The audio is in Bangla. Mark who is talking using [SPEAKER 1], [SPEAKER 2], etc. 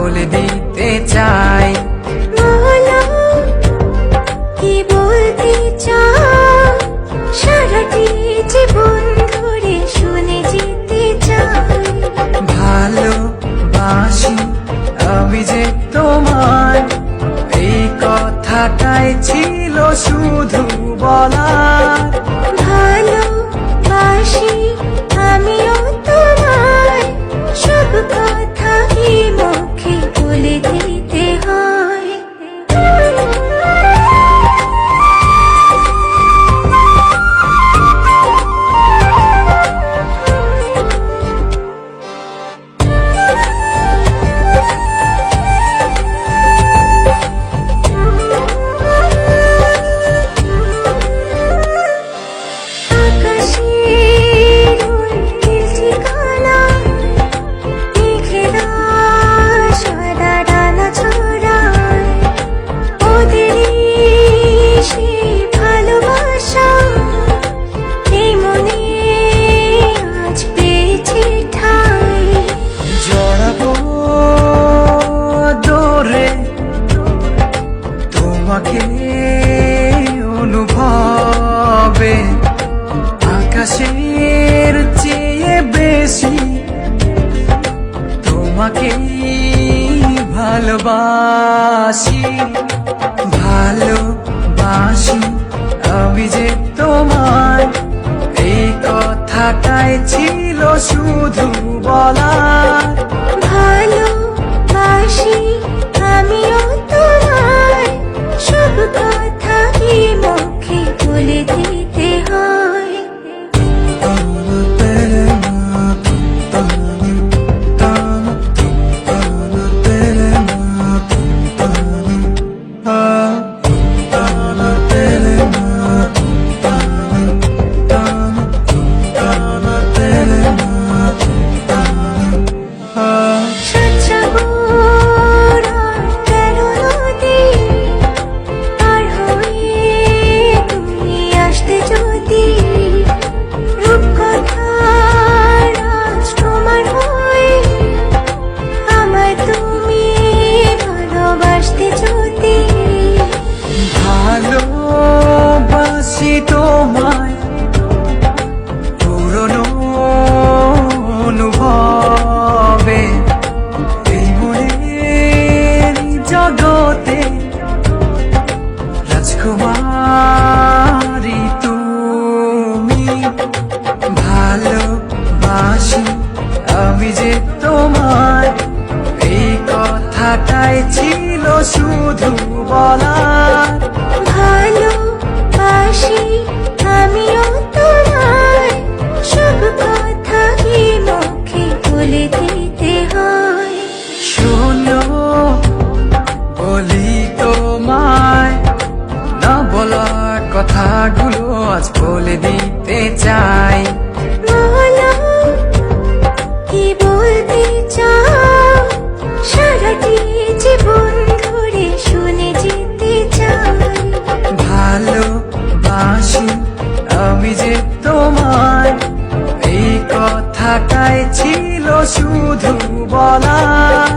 [SPEAKER 1] বলে দিতে চাই।
[SPEAKER 2] বলো কি বলতে চাও, সারাটি জীবন ধরে শুনে যেতে চাই।
[SPEAKER 1] ভালোবাসি আমি যে তোমায়, এই কথাটাই ছিল শুধু বলার।
[SPEAKER 2] ভালোবাসি আমিও তোমায়, সব কথা কি মুখে বলে দিতে হয়।
[SPEAKER 1] তোমাকে অনুভবে আকাশের চেয়ে বেশি তোমাকে ভালোবাসি। ভালোবাসি আমি যে তোমায়, এই কথাটাই ছিল শুধু বলার।
[SPEAKER 2] ভালোবাসি আমিও তোমায়, সব কথা কি মুখে বলে দিতে হয়।
[SPEAKER 1] ভালোবাসি তোমায় পুরনো অনুভবে, এই মনের জগতে রাজকুমারী তুমি। ভালোবাসি আমি যে তোমায়, এই কথাটাই ছিল শুধু বলার।
[SPEAKER 2] ভালোবাসি আমিও তোমায়, সব কথা কি মুখে বলে দিতে হয়।
[SPEAKER 1] শোনো বলি তোমায়, না বলা কথাগুলো আজ বলে দিতে চাই।
[SPEAKER 2] বলো কি বলতে চাও, সারাটি জীবন ধরে শুনে যেতে চাই।
[SPEAKER 1] ভালোবাসি আমি যে তোমায়, এই কথাটাই ছিল শুধু বলার।